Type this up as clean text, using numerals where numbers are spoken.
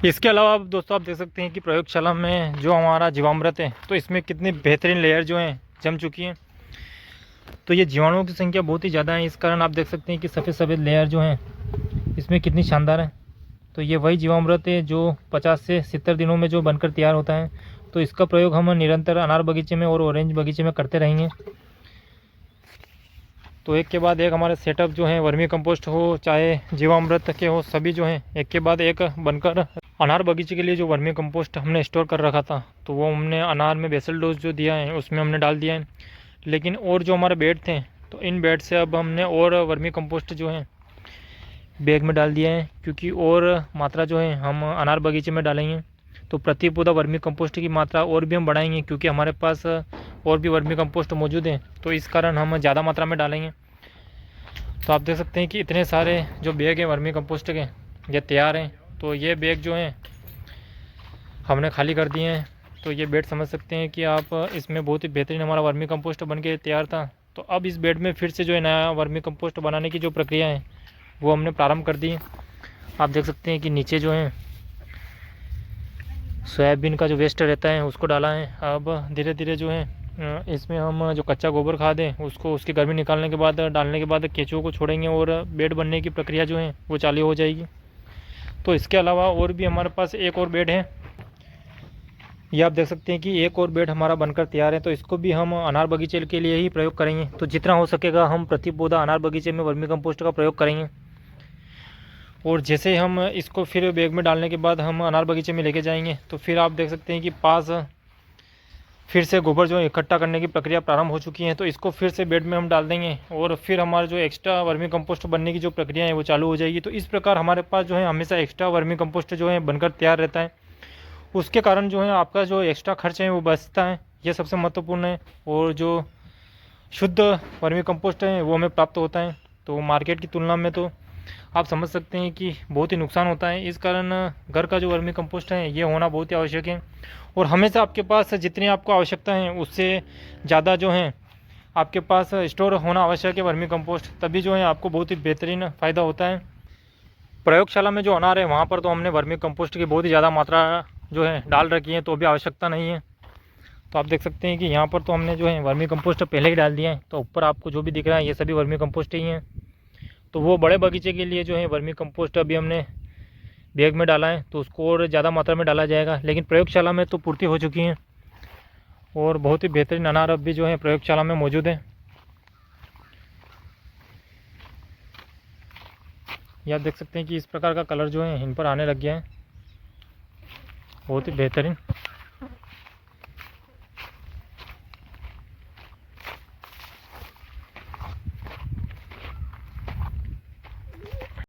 इसके अलावा आप दोस्तों आप देख सकते हैं कि प्रयोगशाला में जो हमारा जीवामृत है तो इसमें कितनी बेहतरीन लेयर जो हैं जम चुकी हैं। तो ये जीवाणुओं की संख्या बहुत ही ज़्यादा है, इस कारण आप देख सकते हैं कि सफ़ेद सफ़ेद लेयर जो हैं इसमें कितनी शानदार है। तो ये वही जीवामृत है जो 50 से 70 दिनों में जो बनकर तैयार होता है। तो इसका प्रयोग हम निरंतर अनार बगीचे में और ऑरेंज बगीचे में करते रहेंगे। तो एक के बाद एक हमारे सेटअप जो है वर्मी कंपोस्ट हो चाहे जीवामृत के हो, सभी जो हैं एक के बाद एक बनकर अनार बगीचे के लिए जो वर्मी कंपोस्ट हमने स्टोर कर रखा था तो वो हमने अनार में बेसल डोज जो दिया है उसमें हमने डाल दिया है। लेकिन और जो हमारे बेड थे तो इन बेड से अब हमने और वर्मी कंपोस्ट जो है बैग में डाल दिया है, क्योंकि और मात्रा जो है हम अनार बगीचे में डालेंगे तो प्रति पौधा वर्मी कंपोस्ट की मात्रा और भी हम बढ़ाएंगे, क्योंकि हमारे पास और भी वर्मी कंपोस्ट मौजूद हैं तो इस कारण हम ज़्यादा मात्रा में डालेंगे। तो आप देख सकते हैं कि इतने सारे जो बैग हैं वर्मी कंपोस्ट के ये तैयार हैं। तो ये बैग जो हैं हमने खाली कर दिए हैं। तो ये बेड समझ सकते हैं कि आप इसमें बहुत ही बेहतरीन हमारा वर्मी कंपोस्ट बन के तैयार था। तो अब इस बेड में फिर से जो है नया वर्मी कंपोस्ट बनाने की जो प्रक्रिया है वो हमने प्रारंभ कर दी। आप देख सकते हैं कि नीचे जो है सोयाबीन का जो वेस्ट रहता है उसको डाला है। अब धीरे धीरे जो है इसमें हम जो कच्चा गोबर खाद है उसको उसकी गर्मी निकालने के बाद डालने के बाद केंचुओं को छोड़ेंगे और बेड बनने की प्रक्रिया जो है वो चालू हो जाएगी। तो इसके अलावा और भी हमारे पास एक और बेड है, ये आप देख सकते हैं कि एक और बेड हमारा बनकर तैयार है। तो इसको भी हम अनार बगीचे के लिए ही प्रयोग करेंगे। तो जितना हो सकेगा हम प्रति पौधा अनार बगीचे में वर्मी कंपोस्ट का प्रयोग करेंगे। और जैसे हम इसको फिर बैग में डालने के बाद हम अनार बगीचे में लेके जाएंगे तो फिर आप देख सकते हैं कि पास फिर से गोबर जो इकट्ठा करने की प्रक्रिया प्रारंभ हो चुकी है। तो इसको फिर से बेड में हम डाल देंगे और फिर हमारा जो एक्स्ट्रा वर्मी कंपोस्ट बनने की जो प्रक्रिया है वो चालू हो जाएगी। तो इस प्रकार हमारे पास जो है हमेशा एक्स्ट्रा वर्मी कंपोस्ट जो है बनकर तैयार रहता है। उसके कारण जो है आपका जो एक्स्ट्रा खर्च है वो बचता है, ये सबसे महत्वपूर्ण है। और जो शुद्ध वर्मी कंपोस्ट है वो हमें प्राप्त होता है। तो मार्केट की तुलना में तो आप समझ सकते हैं कि बहुत ही नुकसान होता है। इस कारण घर का जो वर्मी कंपोस्ट है ये होना बहुत ही आवश्यक है। और हमेशा आपके पास जितनी आपको आवश्यकता है उससे ज़्यादा जो है आपके पास स्टोर होना आवश्यक है वर्मी कंपोस्ट, तभी जो है आपको बहुत ही बेहतरीन फ़ायदा होता है। प्रयोगशाला में जो अनार है वहाँ पर तो हमने वर्मी कंपोस्ट की बहुत ही ज़्यादा मात्रा जो है डाल रखी है, तो भी आवश्यकता नहीं है। तो आप देख सकते हैं कि यहाँ पर तो हमने जो है वर्मी कंपोस्ट पहले ही डाल दिया है। तो ऊपर आपको जो भी दिख रहा है ये सभी वर्मी कंपोस्ट ही हैं। तो वो बड़े बगीचे के लिए जो है वर्मी कंपोस्ट अभी हमने बैग में डाला है, तो उसको और ज़्यादा मात्रा में डाला जाएगा। लेकिन प्रयोगशाला में तो पूर्ति हो चुकी है और बहुत ही बेहतरीन अनार अब भी जो है प्रयोगशाला में मौजूद है। ये आप देख सकते हैं कि इस प्रकार का कलर जो है इन पर आने लग गया है, बहुत ही बेहतरीन।